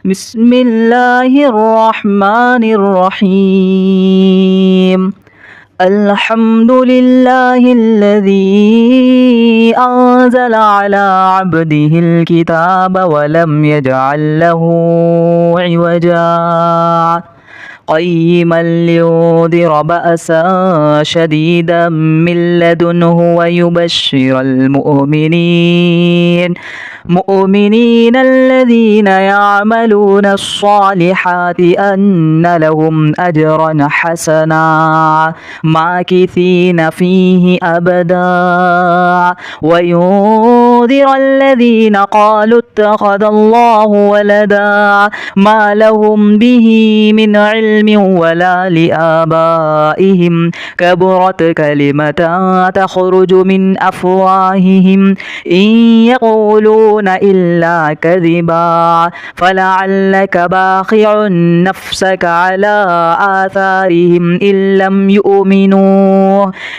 بسم الله الرحمن الرحيم. الحمد لله الذي أنزل على عبده الكتاب ولم يجعل له عوجا قيما لينذر بأسا شديدا من لدنه ويبشر المؤمنين الذين يعملون الصالحات أن لهم أجرا حسنا ماكثين فيه أبدا وينذر الذين قالوا اتخذ الله ولدا ما لهم به من علم ولا لآبائهم كبرت كلمة تخرج من أفواههم إن يقولون إلا كذبا فلعلك باخع نفسك على آثارهم إن لم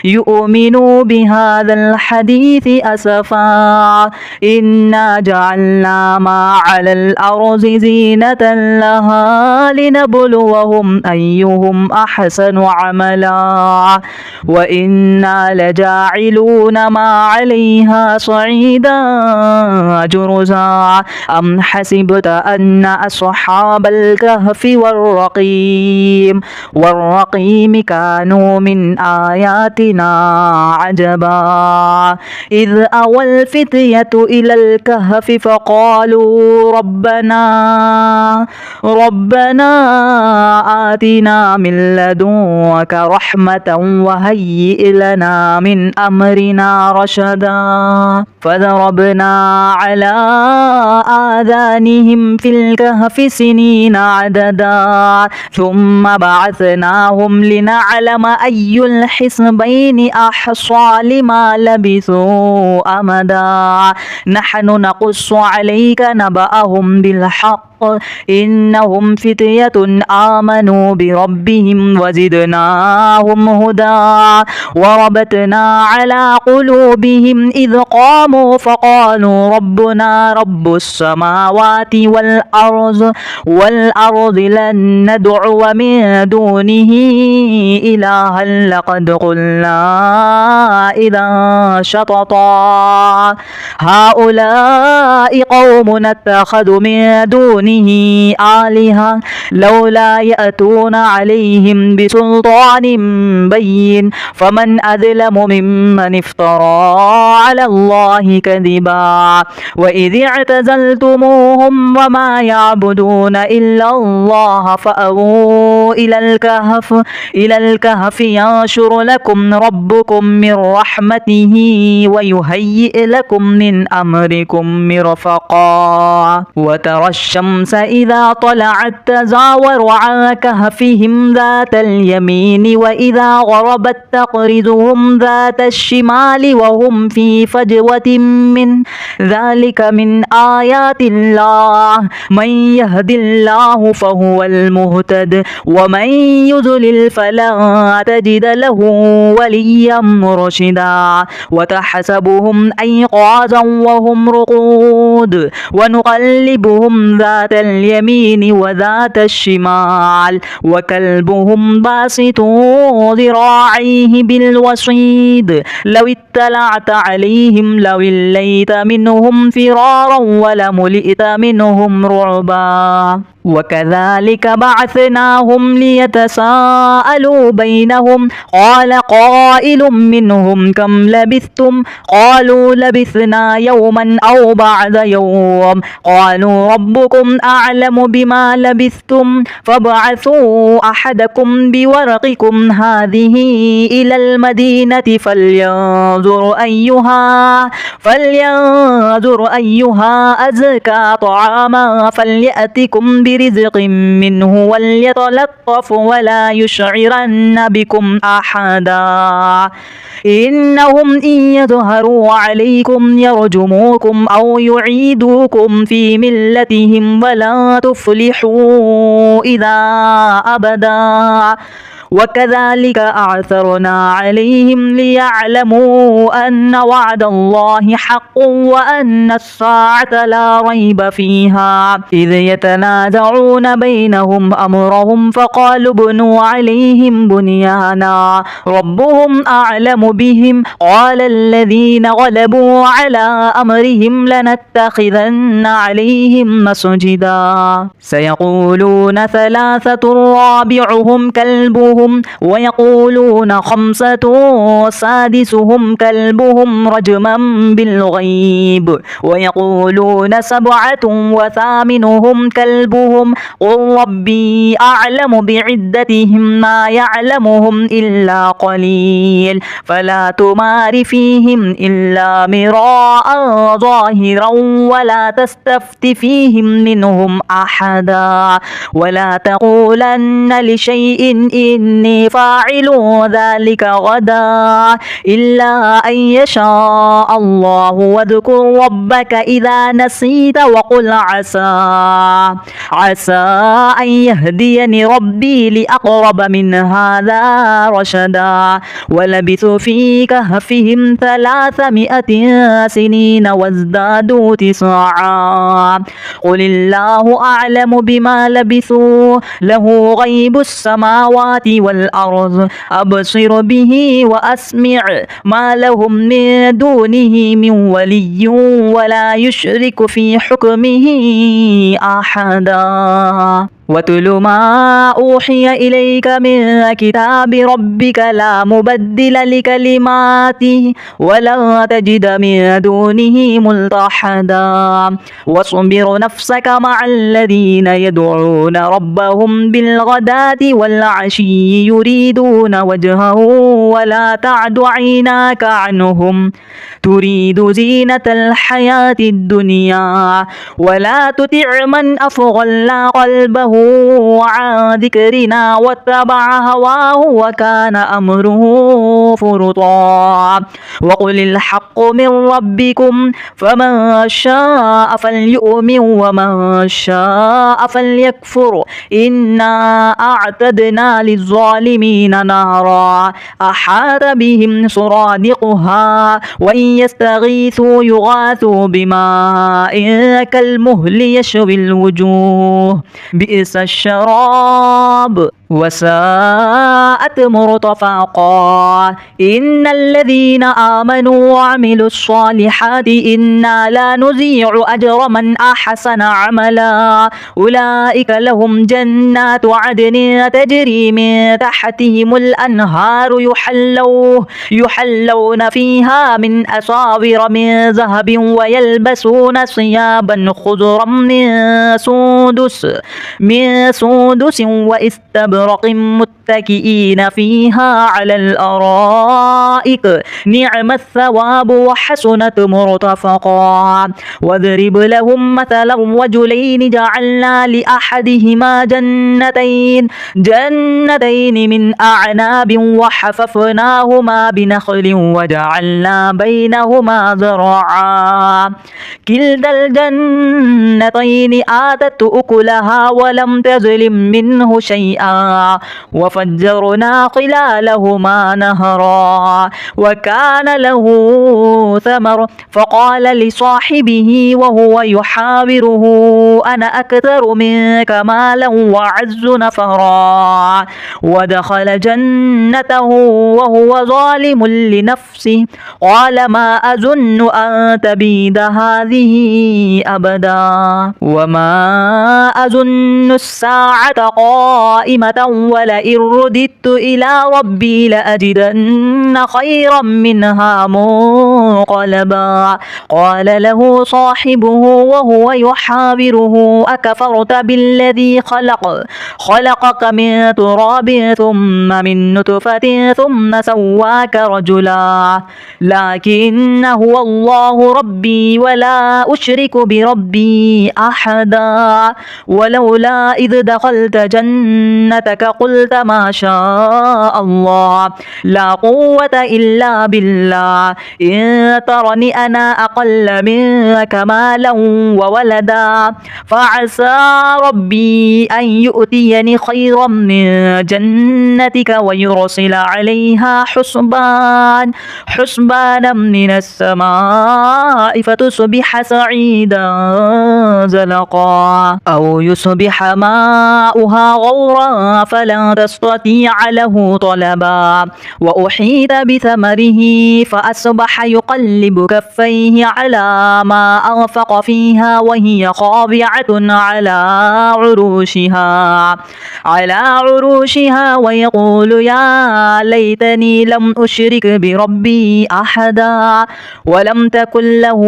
يؤمنوا بهذا الحديث أسفا إنا جعلنا ما على الأرض زينة لها لنبلوهم أيهم أحسن عملا وإنا لجاعلون ما عليها صعيدا جرزا أم حسبت أن أصحاب الكهف والرقيم كانوا من آياتنا عجبا إذ أوى الفتية إلى الكهف فقالوا ربنا آتنا من لدنك رحمة وهيئ لنا من أمرنا رشدا فضربنا على آذانهم في الكهف سنين عددا ثم بعثناهم لنعلم أي الحزبين أحصى لما لبثوا أمدا نحن نقص عليك نبأهم بالحق إنهم فتية آمنوا بربهم وزدناهم هدى وربطنا على قلوبهم إذ قاموا فقالوا ربنا رب السماوات والأرض لن ندعو من دونه إلها لقد قلنا إذا شططا هؤلاء قوم اتخذوا من دونه آلهة لولا يأتون عليهم بسلطان بين فمن أظلم ممن افترى على الله كذبا وإذ اعتزلتموهم وما يعبدون إلا الله فأووا إلى الكهف ينشر لكم ربكم من رحمته ويهيئ لكم من أمركم مرفقا وترى الشمس إذا طلعت تزاور عن كهفهم ذات اليمين وإذا غربت تقرضهم ذات الشمال وهم في فجوة من ذلك من آيات الله من يهد الله فهو المهتد ومن يضلل فلا تجد له وليا مرشدا وتحسبهم أيقاظا وهم رقود ونقلبهم ذات اليمين وذات الشمال وكلبهم باسط ذراعيه بالوصيد لو اطلعت عليهم لوليت منهم فرارا ولملئت منهم رعبا وكذلك بعثناهم ليتساءلوا بينهم قال قائل منهم كم لبثتم قالوا لبثنا يوما أو بعد يوم قالوا ربكم أعلم بما لبثتم فابعثوا أحدكم بورقكم هذه إلى المدينة فلينظر أيها أزكى طعاما فليأتكم برزق منه وليتلطف ولا يشعرن بكم أحدا إنهم إن يظهروا عليكم يرجموكم أو يعيدوكم في ملتهم ولا تفلحوا إذا أبدا وكذلك أعثرنا عليهم ليعلموا أن وعد الله حق وأن الساعة لا ريب فيها إذ يتنازعون بينهم أمرهم فقالوا ابنوا عليهم بنيانا ربهم أعلم بهم قال الذين غلبوا على أمرهم لنتخذن عليهم مسجدا سيقولون ثلاثة رابعهم كلبهم ويقولون خمسة سادسهم كلبهم رجما بالغيب ويقولون سبعة وثامنهم كلبهم قل ربي أعلم بعدتهم ما يعلمهم إلا قليل فلا تمار فيهم إلا مراء ظاهرا ولا تستفت فيهم منهم أحدا ولا تقولن لشيء إني فاعل ذلك غدا إلا أن يشاء الله واذكر ربك إذا نسيت وقل عسى أن يهديني ربي لأقرب من هذا رشدا ولبثوا في كهفهم 300 سنين وازدادوا 9 قل الله أعلم بما لبثوا له غيب السماوات والأرض أبصر به وأسمع ما لهم من دونه من ولي ولا يشرك في حكمه أحدا واتل ما أوحي إليك من كتاب ربك لا مبدل لكلماته ولا تجد من دونه ملتحدا واصبر نفسك مع الذين يدعون ربهم بالغداة والعشي يريدون وجهه ولا تعد عيناك عنهم تريد زينة الحياة الدنيا ولا تطع من أغفلنا قلبه عن ذكرنا واتبع هواه وكان أمره فرطا وقل الحق من ربكم فمن شاء فليؤمن ومن شاء فليكفر إنا أعتدنا للظالمين نارا أحاط بهم سرادقها وإن يستغيثوا يغاثوا بماء كالمهل يشوي الوجوه بئس الشراب وساءت مرتفقا إن الذين آمنوا وعملوا الصالحات إنا لا نضيع أجر من أحسن عملا أولئك لهم جنات عدن تجري من تحتهم الأنهار يحلون فيها من أساور من ذهب ويلبسون ثيابا خضرا من سندس واستبرق متكئين فيها على الأرائك نعم الثواب وحسنت مرتفقا واضرب لهم مثلا رجلين جعلنا لأحدهما جنتين من أعناب وحففناهما بنخل وجعلنا بينهما زرعا كلتا الجنتين آتت أكلها ولم تظلم منه شيئا وفجرنا خلالهما نهرا وكان له ثمر فقال لصاحبه وهو يحاوره أنا أكثر منك مالا وأعز نفرا ودخل جنته وهو ظالم لنفسه قال ما أظن أن تبيد هذه أبدا وما أظن الساعة قائمة ولئن رددت إلى ربي لأجدن خيرا منها منقلبا قال له صاحبه وهو يحاوره أكفرت بالذي خلقك من تراب ثم من نطفة ثم سواك رجلا لكن هو الله ربي ولا أشرك بربي أحدا ولولا إذ دخلت جنتك حجتك قلت ما شاء الله لا قوة إلا بالله إن ترني أنا أقل منك مالا وولدا فعسى ربي أن يؤتيني خيرا من جنتك ويرسل عليها حسبانا من السماء فتصبح سعيدا زلقا أو يصبح ماؤها غورا فلن تستطيع له طلبا وأحيط بثمره فأصبح يقلب كفيه على ما أنفق فيها وهي خاضعة على عروشها ويقول يا ليتني لم أشرك بربي أحدا ولم تكن له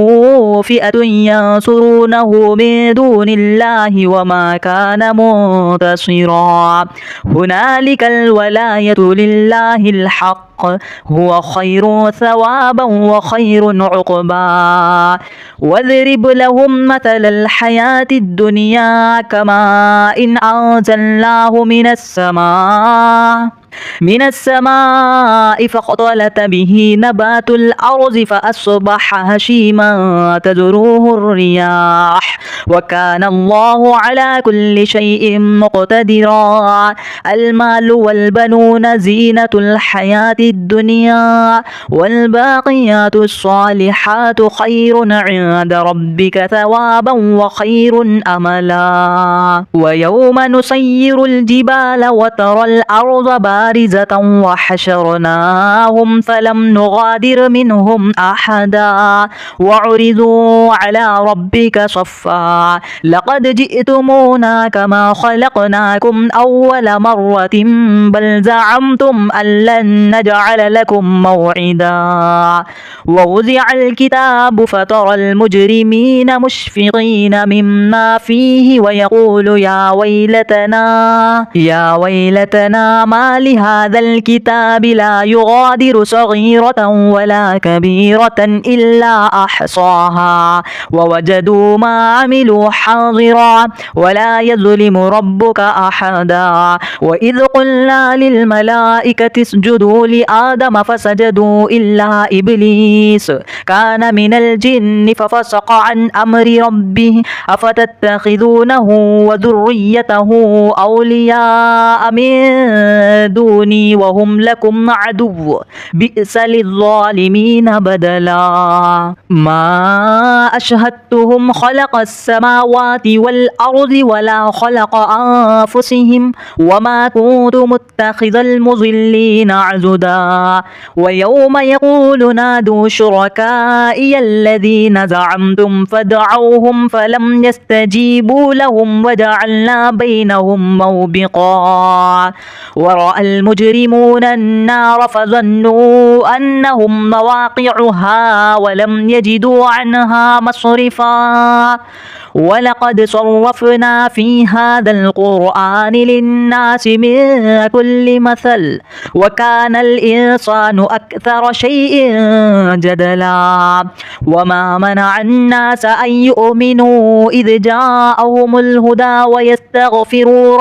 فئة ينصرونه من دون الله وما كان منتصرا هنالك الولاية لله الحق هو خير ثوابا وخير عقبا واضرب لهم مثل الحياة الدنيا كماء إن أنزلناه من السماء فاختلط به نبات الأرض فأصبح هشيما تذروه الرياح وكان الله على كل شيء مقتدرا المال والبنون زينة الحياة الدنيا والباقيات الصالحات خير عند ربك ثوابا وخير أملا ويوم نسير الجبال وترى الأرض بارزة وحشرناهم فلم نغادر منهم أحدا وعرضوا على ربك صفا لقد جئتمونا كما خلقناكم أول مرة بل زعمتم أن لن نجعل لكم موعدا ووضع الكتاب فترى المجرمين مشفقين مما فيه ويقول يا ويلتنا ما لهذا الكتاب لا يغادر صغيرة ولا كبيرة إلا أحصاها ووجدوا ما عملوا حاضرا ولا يظلم ربك أحدا وإذ قلنا للملائكة اسجدوا لآدم فسجدوا إلا إبليس كان من الجن ففسق عن أمر ربه أفتتخذونه وذريته أولياء من دوني وهم لكم عدو بئس للظالمين بدلا ما أشهدتهم خلق السماوات والأرض ولا خلق أنفسهم وما كنت متخذ المضلين عضدا ويوم يقول نادوا شركائي الذين زعمتم فدعوهم فلم يستجيبوا لهم وجعلنا بينهم موبقا ورأى المجرمون النار فظنوا أنهم مواقعها ولم يجدوا عنها مصرفا ولقد صرفنا في هذا القرآن للناس من كل مثل وكان الإنسان أكثر شيء جدلا وما منع الناس أن يؤمنوا إذ جاءهم الهدى ويستغفروا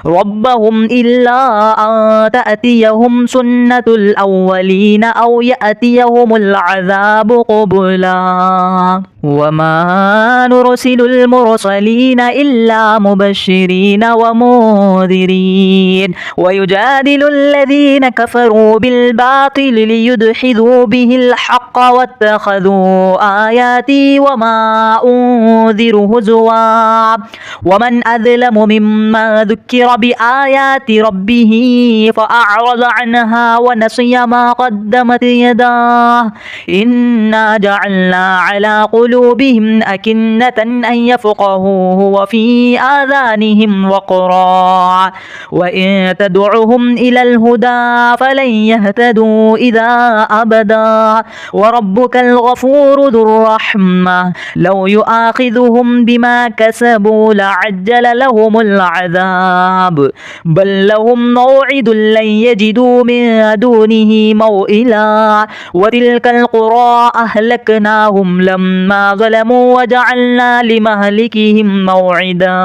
ربهم إلا أن تأتيهم سنة الأولين أو يأتيهم العذاب قبلا وما نرسل المرسلين إلا مبشرين ومنذرين ويجادل الذين كفروا بالباطل ليدحضوا به الحق واتخذوا آياتي وما أنذر هزوا ومن أظلم ممن ذكر بآيات ربه فأعرض عنها ونسي ما قدمت يداه إنا جعلنا على قلوبهم أكنة أن يفقهوه وفي آذانهم وقرا وإن تدعهم إلى الهدى فلن يهتدوا إذا أبدا وربك الغفور ذو الرحمة لو يؤاخذهم بما كسبوا لعجل لهم العذاب بل لهم موعد لن يجدوا من دونه موئلا وتلك القرى أهلكناهم لما ما ظلموا وجعلنا لمهلكهم موعدا.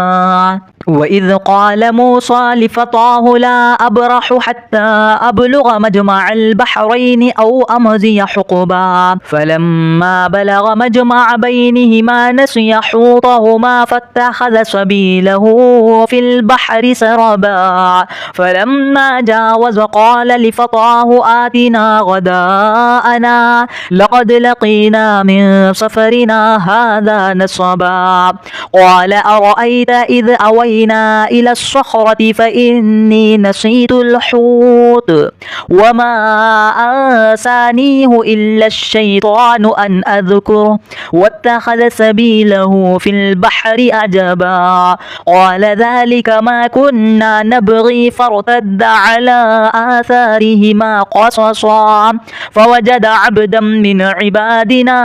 وإذ قال موسى لفتاه لا أبرح حتى أبلغ مجمع البحرين أو أمضي حقبا فلما بلغ مجمع بينهما نسي حوطهما فاتخذ سبيله في البحر سربا فلما جاوز قال لفتاه آتنا غداءنا لقد لقينا من سفرنا هذا نصبا قال أرأيت إذ أوينا إلى الصخرة فإني نسيت الحوت وما أنسانيه إلا الشيطان أن أذكره واتخذ سبيله في البحر عجبا قال ذلك ما كنا نبغي فارتد على آثارهما قصصا فوجد عبدا من عبادنا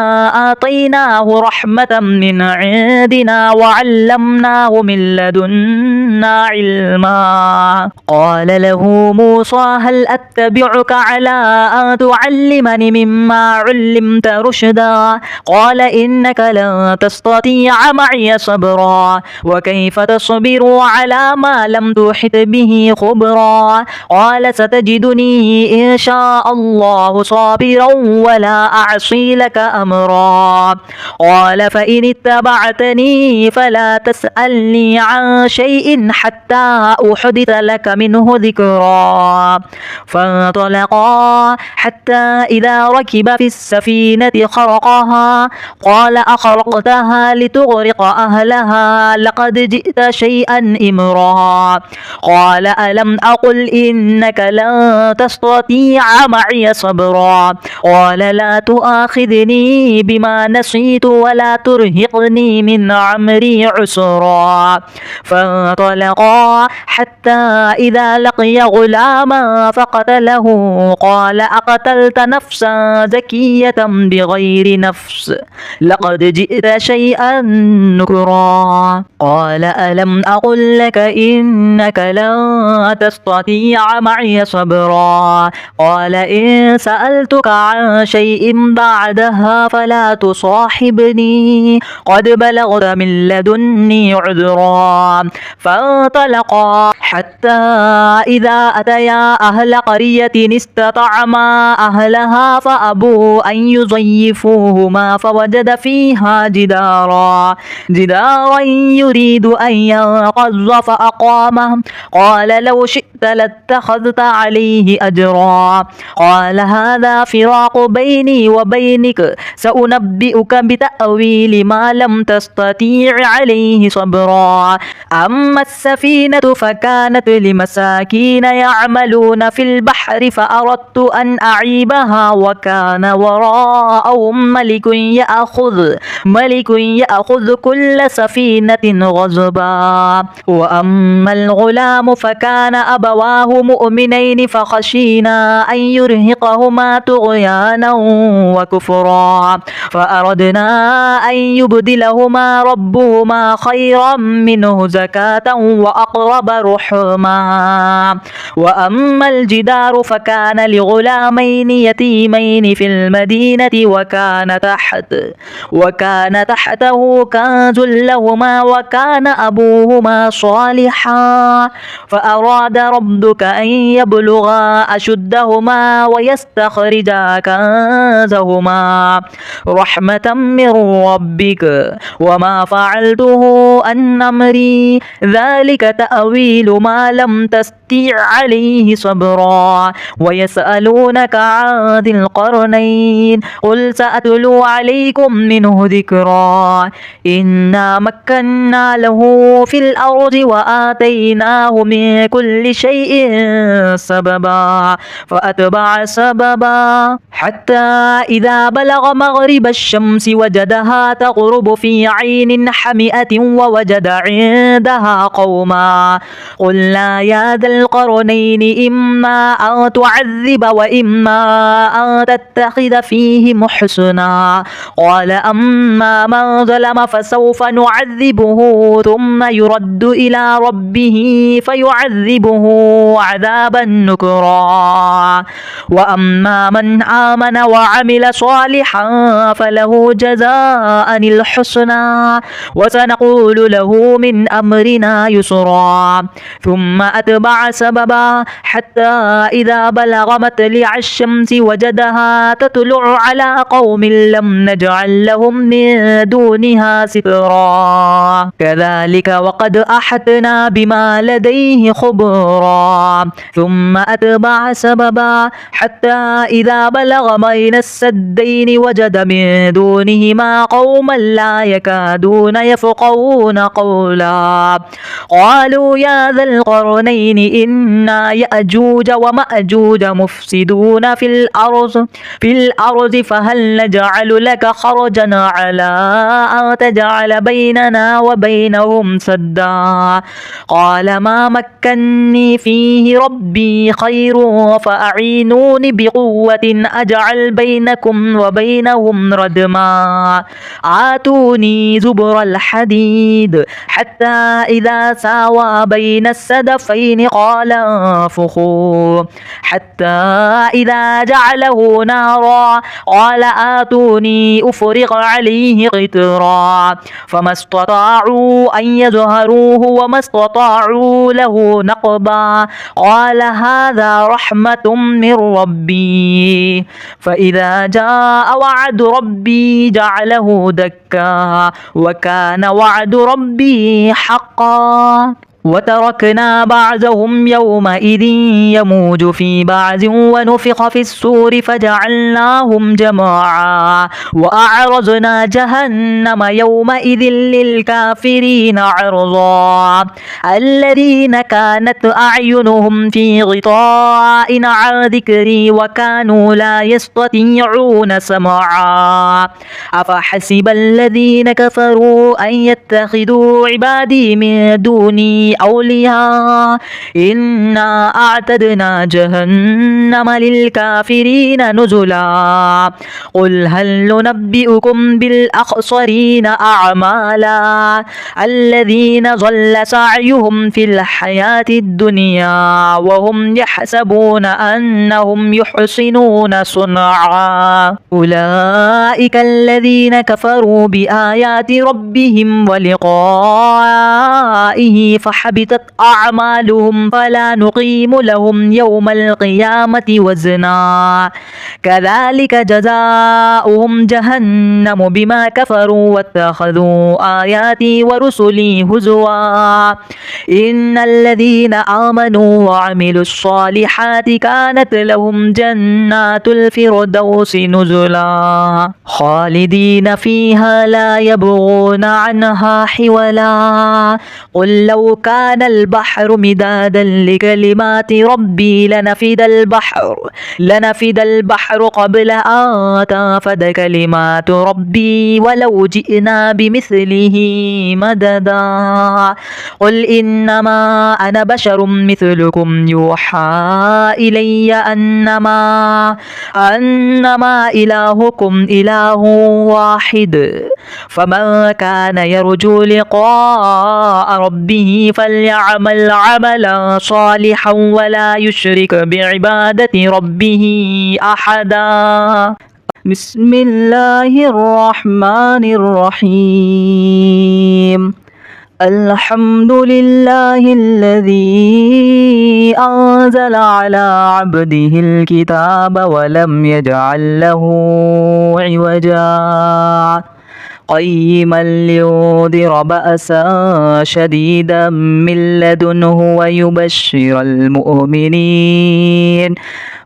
آتيناه رحمة من عندنا وعلمناه من لدنا علما قال له موسى هل أتبعك على أن تعلمني مما علمت رشدا قال إنك لن تستطيع معي صبرا وكيف تصبر على ما لم تحط به خبرا قال ستجدني إن شاء الله صابرا ولا أعصي لك أمرا قال فإن اتبعتني فلا تسألني عن شيء حتى أحدث لك منه ذكرا فانطلقا حتى إذا ركب في السفينة خرقها قال أخرقتها لتغرق أهلها لقد جئت شيئا إمرا قال ألم أقل إنك لن تستطيع معي صبرا قال لا تؤاخذني بما نسيت ولا ترهقني من عمري عسرا فانطلقا حتى إذا لقي غلاما فقتله قال أقتلت نفسا زكية بغير نفس لقد جئت شيئا نكرا قال ألم أقل لك إنك لن تستطيع معي صبرا قال إن سألتك عن شيء بعدها فلا تصاحبني قد بلغت من لدني عذرا فانطلقا حتى إذا أتيا أهل قرية استطعما أهلها فأبوا أن يضيفوهما فوجد فيها جدارا يريد أن ينقض فأقامه قال لو شئت لاتخذت عليه أجرا قال هذا فراق بيني وبينك سأنبئك بتأويل ما لم تستطيع عليه صبرا أما السفينة فكانت لمساكين يعملون في البحر فأردت أن أعيبها وكان وراءهم ملك يأخذ كل سفينة غصبا وأما الغلام فكان أبواه مؤمنين فخشينا أن يرهقهما طغيانا وكفرا فأردنا أن يبدلهما ربهما خيرا منه زكاة وأقرب رحما وأما الجدار فكان لغلامين يتيمين في المدينة وكان تحته كنز لهما وكان أبوهما صالحا فأراد ربك أن يبلغا أشدهما ويستخرجا كنزهما رحمة من ربك وما فعلته عن أمري ذلك تأويل ما لم تستطع عليه صبرا ويسألونك عن ذي القرنين قل سأتلو عليكم منه ذكرا إنا مكنا له في الأرض وآتيناه من كل شيء سببا فأتبع سببا حتى إذا بلغ مغرب الشمس وجدها تغرب في عين حمئة ووجد عندها قوما قلنا يا ذا القرنين إما أن تعذب وإما أن تتخذ فيهم حسنا. قال أما من ظلم فسوف نعذبه ثم يرد إلى ربه فيعذبه عذابا نكرا. وأما من آمن وعمل صالحا فله جزاء الحسنى وسنقول له من أمرنا يسرا. ثم أتبع سببا حتى إذا بلغ مطلع الشمس وجدها تطلع على قوم لم نجعل لهم من دونها سترا. كذلك وقد أحطنا بما لديه خبرا. ثم أتبع سببا حتى إذا بلغ بين السدين وجد من دونهما قوما لا يكادون يفقهون قولا. قالوا يا ذا القرنين إن يأجوج ومأجوج مفسدون في الأرض فهل نجعل لك خرجا على أن تجعل بيننا وبينهم سدا. قال ما مكني فيه ربي خير فأعينوني بقوة أجعل بينكم وبينهم ردما. آتوني زبر الحديد حتى إذا ساوى بين السدفين قال انفخوا حتى إذا جعله نارا قال آتوني أفرغ عليه قطرا. فما استطاعوا أن يظهروه وما استطاعوا له نقبا. قال هذا رحمة من ربي فإذا جاء وعد ربي جعله دكا وكان وعد ربي حقا. وتركنا بعضهم يومئذ يموج في بعض ونفخ في الصور فجعلناهم جماعا. وأعرضنا جهنم يومئذ للكافرين عرضا. الذين كانت أعينهم في غطاء عن ذكري وكانوا لا يستطيعون سمعا. أفحسب الذين كفروا أن يتخذوا عبادي من دوني أولياء إنا أعتدنا جهنم للكافرين نزلا. قل هل ننبئكم بالأخسرين أعمالا الذين ضل سعيهم في الحياة الدنيا وهم يحسبون أنهم يحسنون صنعا. أولئك الذين كفروا بآيات ربهم ولقائه فحبطت أعمالهم فلا نقيم لهم يوم القيامة وزنا. كذلك جزاؤهم جهنم بما كفروا واتخذوا آياتي ورسلي هزوا. إن الذين آمنوا وعملوا الصالحات كانت لهم جنات الفردوس نزلا خالدين فيها لا يبغون عنها حولا. قل لو كان البحر مدادا لكلمات ربي لنفد البحر قبل أن تنفد كلمات ربي ولو جئنا بمثله مددا. قل إنما أنا بشر مثلكم يوحى إلي أنما إلهكم إله واحد. فمن كان يرجو لقاء ربه فليعمل عملا صالحا ولا يشرك بعبادة ربه أحدا. بسم الله الرحمن الرحيم. الحمد لله الذي أنزل على عبده الكتاب ولم يجعل له عوجا قيما لينذر بأسا شديدا من لدنه ويبشر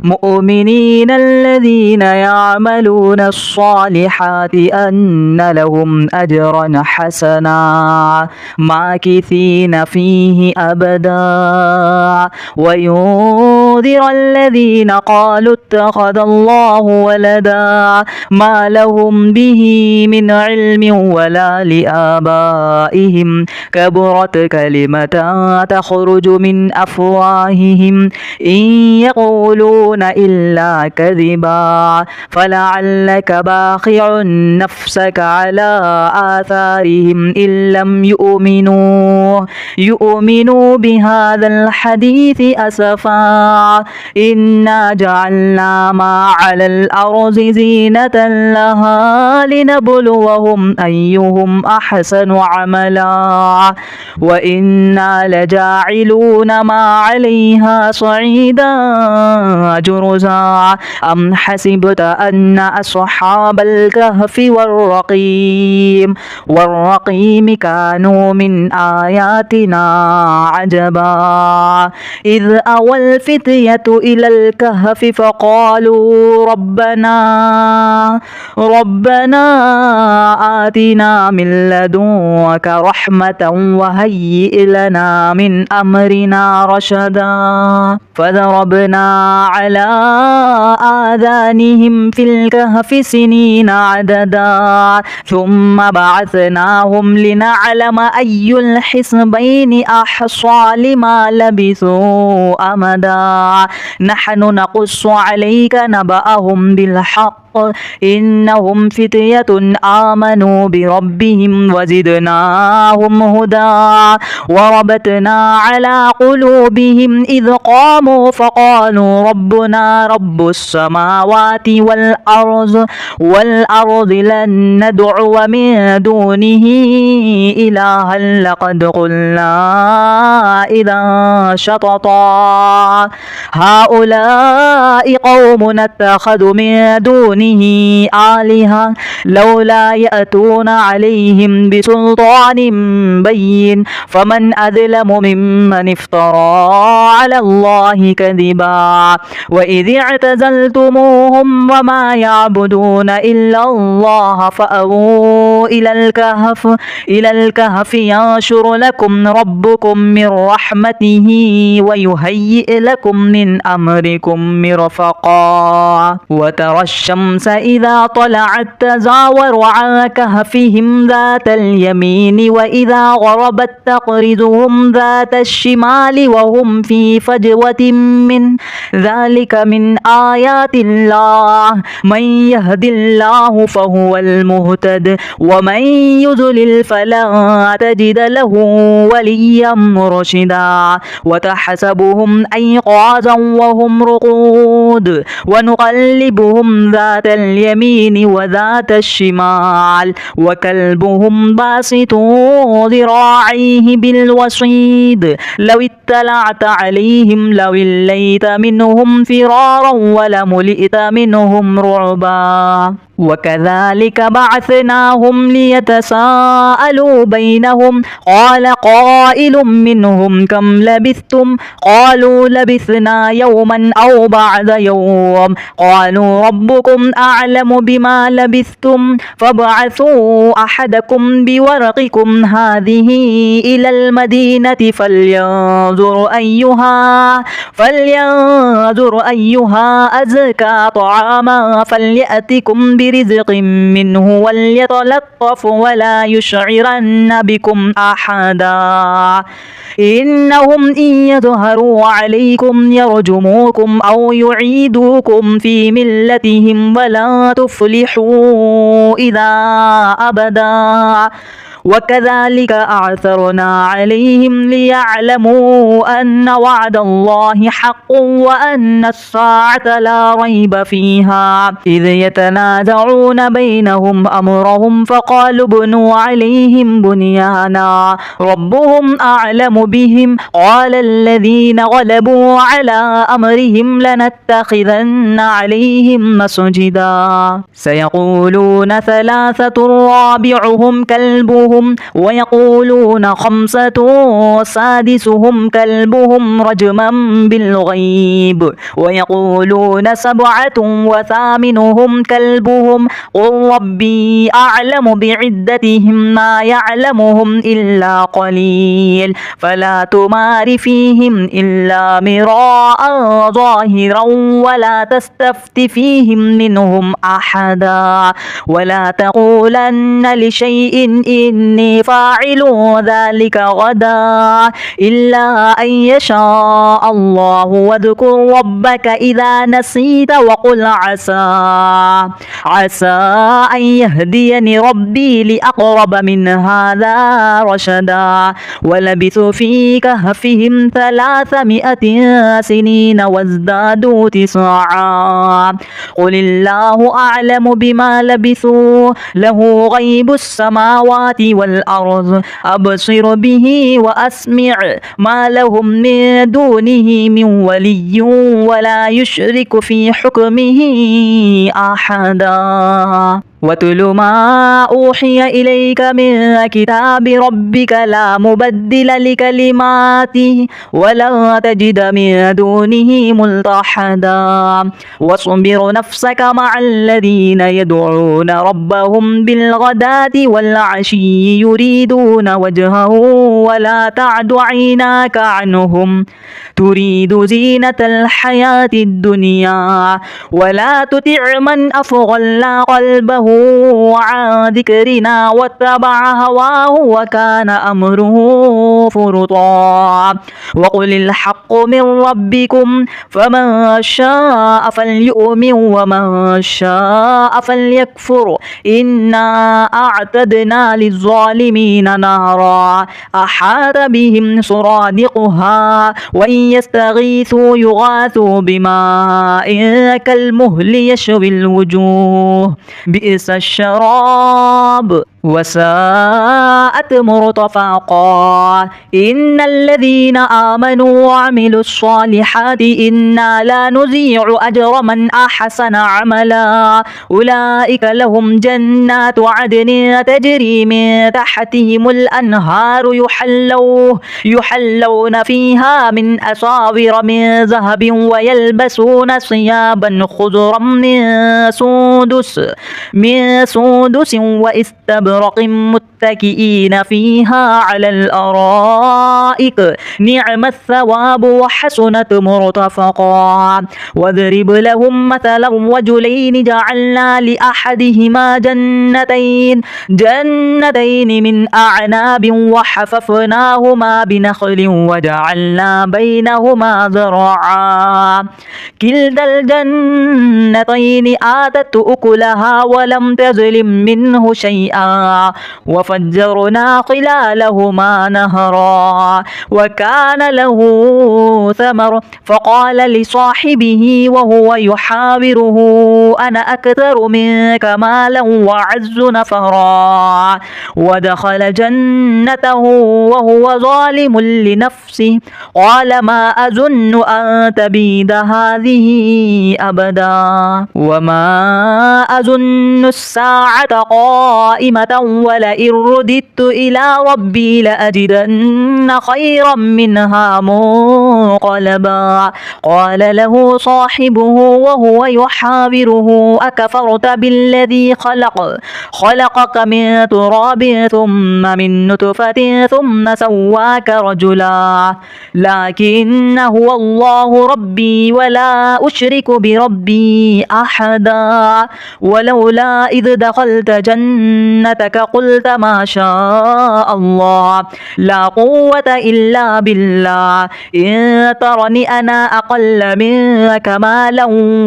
المؤمنين الذين يعملون الصالحات أن لهم أجرا حسنا ماكثين فيه أبدا. وينذر الذين قالوا اتخذ الله ولدا ما لهم به من علم علم ولا لآبائهم كبرت كلمة تخرج من أفواههم إن يقولون إلا كذبا فلعلك باخع نفسك على آثارهم إن لم يؤمنوا بهذا الحديث أسفا إنا جعلنا ما على الأرض زينة لها لنبلوهم أيهم أحسن عملا وإنا لجاعلون ما عليها صعيدا جرزا أم حسبت أن أصحاب الكهف والرقيم كانوا من آياتنا عجبا إذ أوى الفتية إلى الكهف فقالوا ربنا آتنا من لدنك رحمة وهيئ لنا من أمرنا رشدا فضربنا على آذانهم في الكهف سنين عددا ثم بعثناهم لنعلم أي الحزبين أحصى لما لبثوا أمدا نحن نقص عليك نبأهم بالحق إنهم فتية آمنوا بربهم وزدناهم هدى وربطنا على قلوبهم إذ قاموا فقالوا ربنا رب السماوات والأرض لن ندعو من دونه إلها لقد قلنا إذا شططا هؤلاء قوم اتخذوا من دونه آلهة لولا يأتون عليهم بسلطان بين فمن أظلم ممن افترى على الله كذبا وإذ اعتزلتموهم وما يعبدون إلا الله فأووا إلى الكهف ينشر لكم ربكم من رحمته ويهيئ لكم من أمركم مرفقا وترى الشمس إذا طلعت تزاور عن كهفهم ذات اليمين وإذا غربت تقرضهم ذات الشمال وهم في فجوة من ذلك من آيات الله من يهد الله فهو المهتد ومن يضلل فلا تجد له وليا مرشدا وتحسبهم أيقاظا وهم رقود ونقلبهم ذات اليمين وذات الشمال وكلبهم باسط ذراعيه بالوصيد لو اطلعت عليهم لوليت منهم فرارا ولملئت منهم رعبا وكذلك بعثناهم ليتساءلوا بينهم قال قائل منهم كم لبثتم قالوا لبثنا يوما أو بعد يوم قالوا ربكم أعلم بما لبثتم فابعثوا أحدكم بورقكم هذه إلى المدينة فلينظر أيها أزكى طعاما فليأتكم برزق منه وليتلطف ولا يشعرن بكم أحدا إنهم إن يظهروا عليكم يرجموكم أو يعيدوكم في ملتهم ولا تفلحوا إذا أبدا وكذلك أعثرنا عليهم ليعلموا أن وعد الله حق وأن الساعة لا ريب فيها إذ يتنازعون بينهم أمرهم فقالوا ابنوا عليهم بنيانا ربهم أعلم بهم قال الذين غلبوا على أمرهم لنتخذن عليهم مسجدا سيقولون ثلاثة رابعهم كلبهم خامسهم ويقولون خمسة سادسهم كلبهم رجما بالغيب ويقولون سبعة وثامنهم كلبهم قل ربي أعلم بعدتهم ما يعلمهم إلا قليل فلا تمار فيهم إلا مراء ظاهرا ولا تستفت فيهم منهم أحدا ولا تقولن لشيء إني فاعل ذلك غدا إلا أن يشاء الله واذكر ربك إذا نسيت وقل عسى أن يهديني ربي لأقرب من هذا رشدا ولبثوا في كهفهم 300 سنين وازدادوا 9 قل الله أعلم بما لبثوا له غيب السماوات والأرض أبصر به وأسمع ما لهم من دونه من ولي ولا يشرك في حكمه أحدا واتل ما أوحي إليك من كتاب ربك لا مبدل لكلماته ولا تجد من دونه ملتحدا واصبر نفسك مع الذين يدعون ربهم بالغداة والعشي يريدون وجهه ولا تعد عيناك عنهم تريد زينة الحياة الدنيا ولا تطع من أغفلنا قلبه عن ذكرنا واتبع هواه وكان أمره فرطا وقل الحق من ربكم فمن شاء فليؤمن ومن شاء فليكفر إنا أعتدنا للظالمين نارا أحاط بهم سرادقها وإن يستغيثوا يغاثوا بماء كالمهل يشوي الوجوه بئس الشراب وساءت مرتفقا إن الذين آمنوا وعملوا الصالحات إنا لا نضيع أجر من أحسن عملا أولئك لهم جنات عدن تجري من تحتهم الأنهار يحلون فيها من أساور من ذهب ويلبسون ثيابا خضرا من سندس واستبرق متكئين فيها على الأرائك نعم الثواب وحسنت مرتفقا واضرب لهم مثلا رجلين جعلنا لأحدهما جنتين من أعناب وحففناهما بنخل وجعلنا بينهما زرعا كلتا الجنتين آتت أكلها ولم تظلم منه شيئا وفجرنا خلالهما نهرا وكان له ثمر فقال لصاحبه وهو يحاوره أنا أكثر منك مالا وأعز نفرا ودخل جنته وهو ظالم لنفسه قال ما أظن أن تبيد هذه أبدا وما أظن الساعة قائمة ولئن رددت إلى ربي لأجدن خيرا منها منقلبا قال له صاحبه وهو يحاوره أكفرت بالذي خلقك من تراب ثم من نطفة ثم سواك رجلا لكن هو الله ربي ولا أشرك بربي أحدا ولولا إذ دخلت جنتك قلت ما شاء الله لا قوة إلا بالله إن ترني أنا أقل منك مالا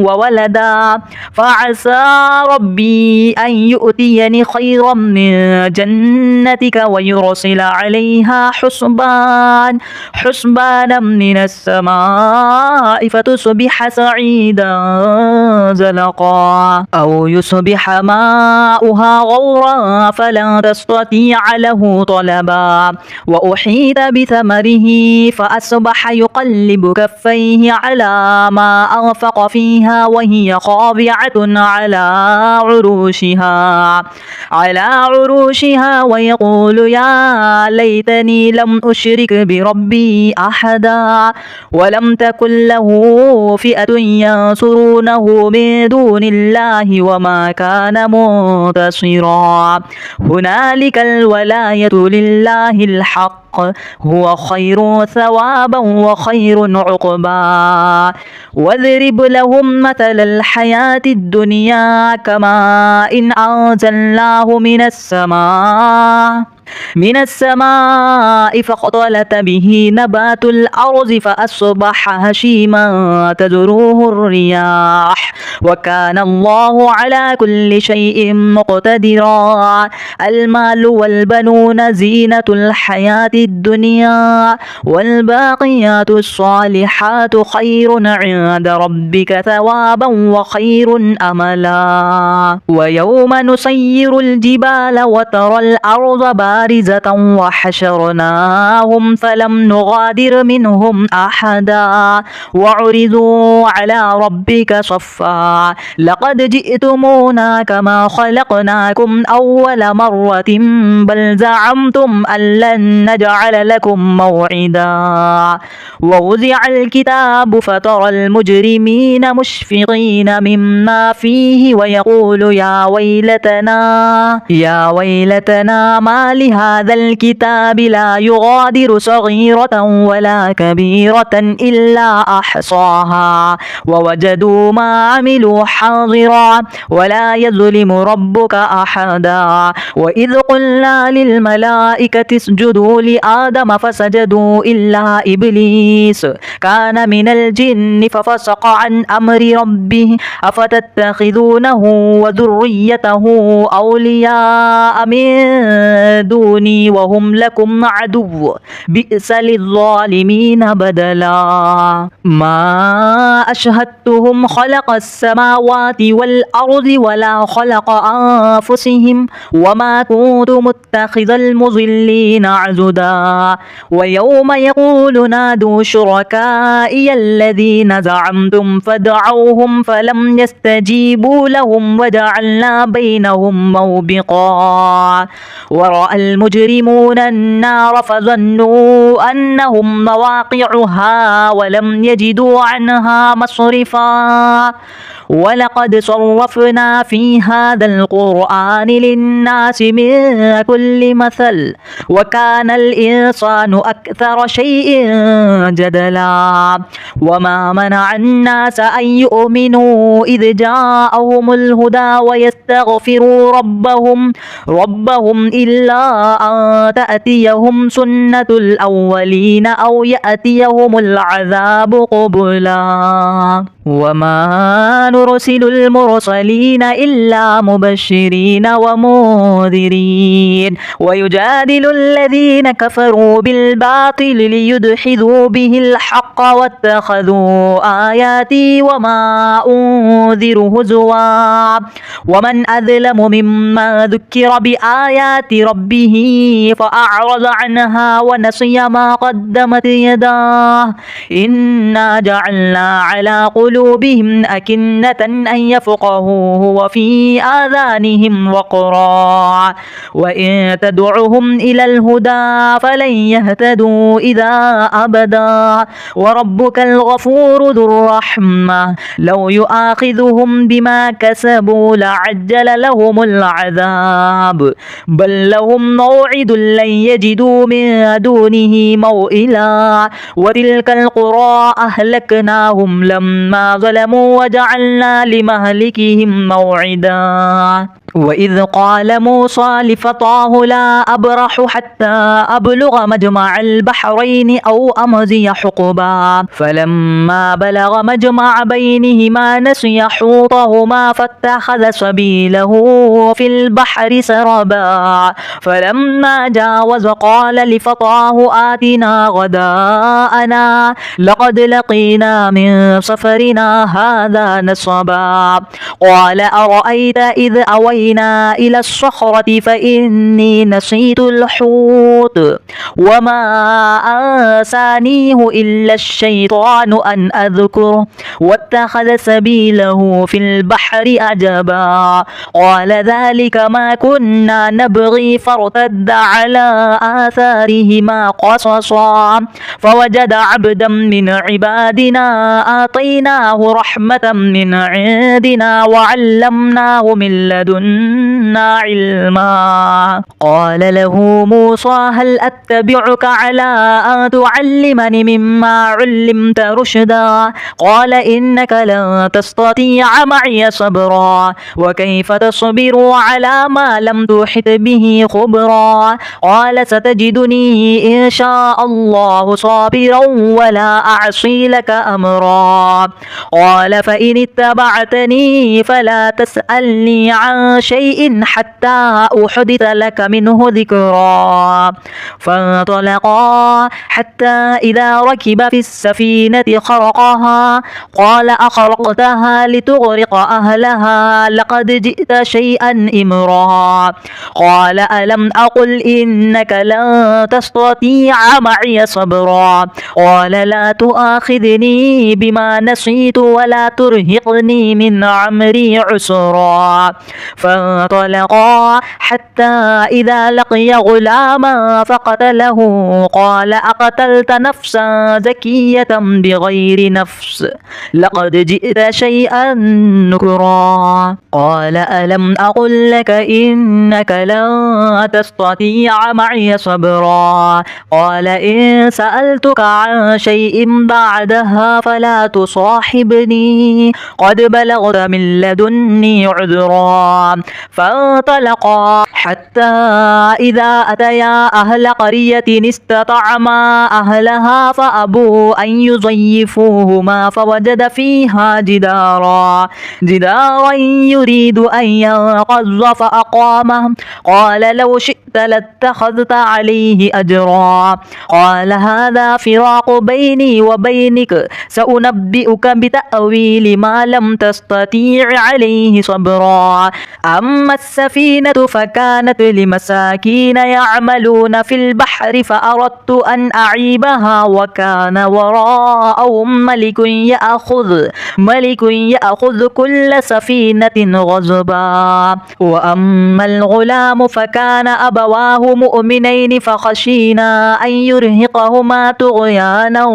وولدا فعسى ربي أن يؤتيني خيرا من جنتك ويرسل عليها حسبانا من السماء فتصبح سعيدا زلقا أو يصبح ماؤها غورا فلن يستطيع له طلبا وأحيط بثمره فأصبح يقلب كفيه على ما أنفق فيها وهي خاضعة على عروشها ويقول يا ليتني لم أشرك بربي أحدا ولم تكن له فئة ينصرونه من دون الله وما كان منتصرا هنالك الولاية لله الحق هو خير ثوابا وخير عقبا واضرب لهم مثل الحياة الدنيا كماء إن أنزلناه من السماء فاختلط به نبات الأرض فأصبح هشيما تذروه الرياح وكان الله على كل شيء مقتدرا المال والبنون زينة الحياة الدنيا والباقيات الصالحات خير عند ربك ثوابا وخير أملا ويوم نسير الجبال وترى الأرض بارزة وحشرناهم فلم نغادر منهم أحدا وعرضوا على ربك صفا لقد جئتمونا كما خلقناكم أول مرة بل زعمتم أن لن نجعل لكم موعدا ووضع الكتاب فترى المجرمين مشفقين مما فيه ويقول يا ويلتنا ما لهذا الكتاب لا يغادر صغيرة ولا كبيرة إلا أحصاها ووجدوا ما عملوا حاضرا ولا يظلم ربك أحدا وإذ قلنا للملائكة اسجدوا لآدم فسجدوا إلا إبليس كان من الجن ففسق عن أمر ربه أفتتخذونه وذريته أولياء من دوني وهم لكم عدو بئس للظالمين بدلا ما أشهدتهم خلق السماوات والأرض ولا خلق أنفسهم وما كنت متخذ المضلين عضدا ويوم يقول نادوا شركائي الذين زعمتم فدعوهم فلم يستجيبوا لهم وجعلنا بينهم موبقا ورأى المجرمون النار فظنوا أنهم مواقعها ولم يجدوا عنها مصرفا ولقد صرفنا في هذا القرآن للناس من كل مثل وكان الإنسان أكثر شيء جدلا وما منع الناس أن يؤمنوا إذ جاءهم الهدى ويستغفروا ربهم إلا أن تأتيهم سنة الأولين أو يأتيهم العذاب قبلا وما نرسل المرسلين إلا مبشرين ومنذرين ويجادل الذين كفروا بالباطل ليدحضوا به الحق واتخذوا آياتي وما أنذر هزوا ومن أظلم ممن ذكر بآيات ربه فأعرض عنها ونسي ما قدمت يداه إنا جعلنا على قلوبهم أكنة أن يفقهوه وفي آذانهم وقرا وإن تدعهم إلى الهدى فلن يهتدوا إذا أبدا وربك الغفور ذو الرحمة لو يؤاخذهم بما كسبوا لعجل لهم العذاب بل لهم موعد لن يجدوا من دونه موئلا وتلك القرى أهلكناهم لما ظلموا وجعلنا لمهلكهم موعدا وإذ قال موسى لفتاه لا أبرح حتى أبلغ مجمع البحرين أو أمضي حقبا فلما بلغ مجمع بينهما نسي حوطهما فاتخذ سبيله في البحر سربا فلما جاوز قال لفتاه آتنا غداءنا لقد لقينا من سفرنا هذا نصبا قال أرأيت إذ أوينا فأوحينا إلى الصخرة فإني نسيت الحوت وما أنسانيه إلا الشيطان أن أذكره واتخذ سبيله في البحر عجبا قال ذلك ما كنا نبغي فارتد على آثارهما قصصا فوجد عبدا من عبادنا آتيناه رحمة من عندنا وعلمناه من لدنا علما قال له موسى هل أتبعك على أن تعلمني مما علمت رشدا قال إنك لن تستطيع معي صبرا وكيف تصبر على ما لم تحط به خبرا قال ستجدني إن شاء الله صابرا ولا أعصي لك أمرا قال فإن اتبعتني فلا تسألني عن شيء حتى أحدث لك منه ذكرا فانطلقا حتى إذا ركب في السفينة خرقها قال أخرقتها لتغرق أهلها لقد جئت شيئا إمرا قال ألم أقل إنك لن تستطيع معي صبرا قال لا تؤاخذني بما نسيت ولا ترهقني من عمري عسرا فانطلقا حتى إذا لقي غلاما فقتله قال أقتلت نفسا زكية بغير نفس لقد جئت شيئا نكرا قال ألم أقل لك إنك لن تستطيع معي صبرا قال إن سألتك عن شيء بعدها فلا تصاحبني قد بلغت من لدني عذرا فانطلقا حتى إذا أتيا أهل قرية استطعما أهلها فأبوا أن يضيفوهما فوجد فيها جدارا يريد أن ينقض فأقامه قال لو شئت لاتخذت عليه أجرا قال هذا فراق بيني وبينك سأنبئك بتأويل ما لم تستطيع عليه صبرا أما السفينة فكانت لمساكين يعملون في البحر فأردت أن أعيبها وكان وراءهم ملك يأخذ كل سفينة غصبا وأما الغلام فكان أبواه مؤمنين فخشينا أن يرهقهما طغيانا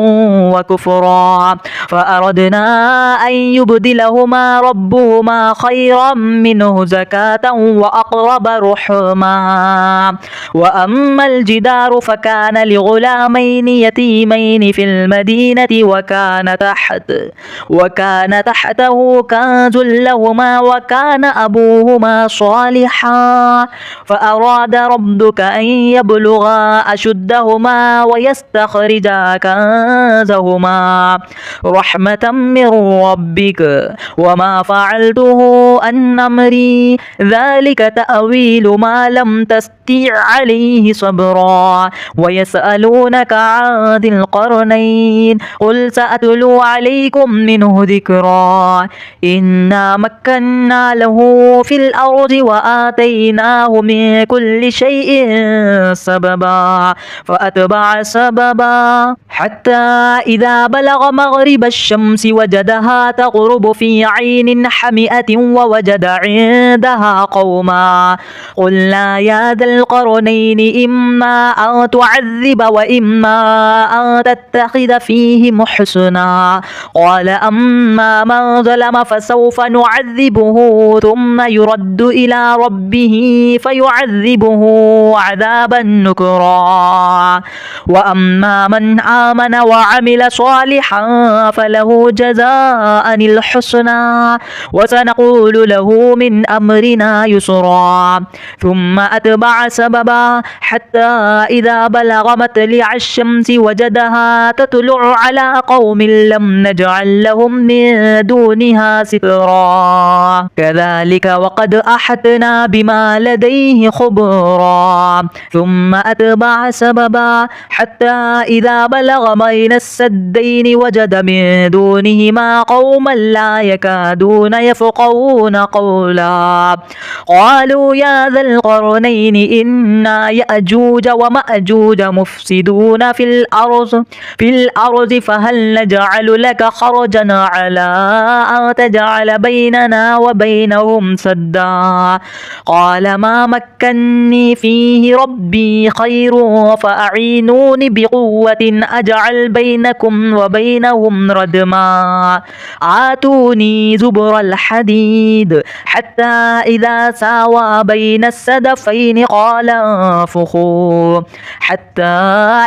وكفرا فأردنا أن يبدلهما ربهما خيرا منه زكاة وأقرب رحما وأما الجدار فكان لغلامين يتيمين في المدينة وكان تحته كنز لهما وكان أبوهما صالحا فأراد ربك أن يبلغا أشدهما ويستخرجا كنزهما رحمة من ربك وما فعلته عن أمري ذلك تأويل ما لم تستطع عليه صبرا ويسألونك عن ذي القرنين قل سأتلو عليكم منه ذكرا إنا مكنا له في الأرض وآتيناه من كل شيء سببا فأتبع سببا حتى إذا بلغ مغرب الشمس وجدها تغرب في عين حمئة ووجد عندها قوما قلنا يا ذا القرنين إما أن تعذب وإما أن تتخذ فيهم حسنا قال أما من ظلم فسوف نعذبه ثم يرد إلى ربه فيعذبه عذابا نكرا وأما من آمن وعمل صالحا فله جزاء الحسنى وسنقول له من أمرنا يسرا ثم أتبع سببا حتى إذا بلغ مطلع الشمس وجدها تطلع على قوم لم نجعل لهم من دونها سترا كذلك وقد أحطنا بما لديه خبرا ثم أتبع سببا حتى إذا بلغ بين السدين وجد من دونهما قوما لا يكادون يفقهون قولا قالوا يا ذا القرنين إن يأجوج ومأجوج مفسدون في الأرض فهل نجعل لك خرجا على أن تجعل بيننا وبينهم سدا قال ما مكني فيه ربي خير فأعينوني بقوة أجعل بينكم وبينهم ردما آتوني زبر الحديد حتى إذا ساوى بين السدفين قال انفخوا حتى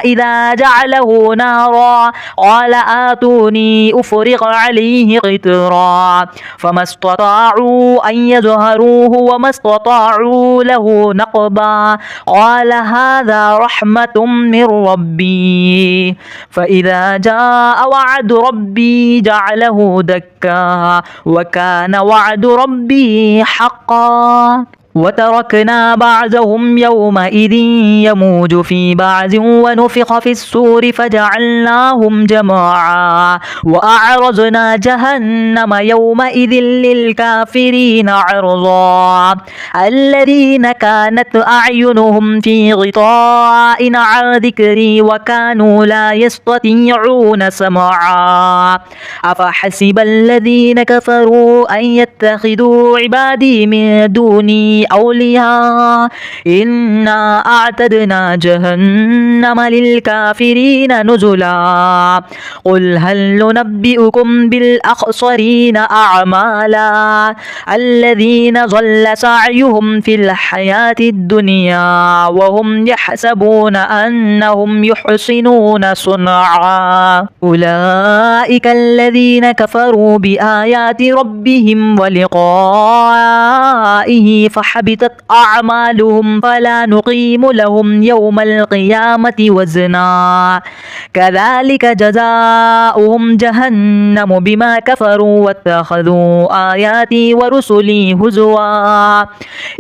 إذا جعله نارا قال آتوني أفرغ عليه قطرا فما استطاعوا أن يظهروه وما استطاعوا له نقبا قال هذا رحمة من ربي فإذا جاء وعد ربي جعله دكا وكان وعد ربي حقا وتركنا بعضهم يومئذ يموج في بعض ونفخ في الصور فجعلناهم جماعا وأعرضنا جهنم يومئذ للكافرين عرضا الذين كانت أعينهم في غطاء عن ذكري وكانوا لا يستطيعون سمعا أفحسب الذين كفروا أن يتخذوا عبادي من دوني أولياء إنا أعتدنا جهنم للكافرين نزلا قل هل ننبئكم بالأخسرين أعمالا الذين ضل سعيهم في الحياة الدنيا وهم يحسبون أنهم يحسنون صنعا أولئك الذين كفروا بآيات ربهم ولقائه فحبطت أعمالهم فلا نقيم لهم يوم القيامة وزنا كذلك جزاؤهم جهنم بما كفروا واتخذوا آياتي ورسلي هزوا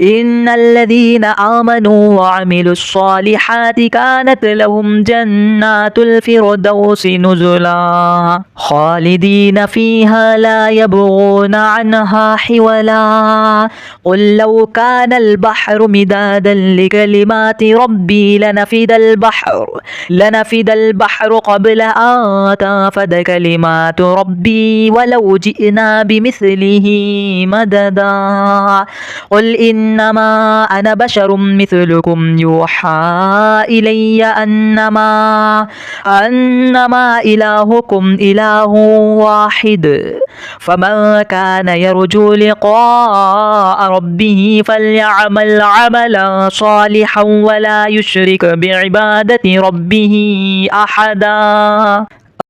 إن الذين آمنوا وعملوا الصالحات كانت لهم جنات الفردوس نزلا خالدين فيها لا يبغون عنها حولا قل لو كان البحر مدادا لكلمات ربي لنفد البحر قبل أن تنفد كلمات ربي ولو جئنا بمثله مددا قل إنما أنا بشر مثلكم يوحى إلي أنما إلهكم إله واحد فمن كان يرجو لقاء ربه فليعمل عملا صالحا ولا يشرك بعبادة ربه أحدا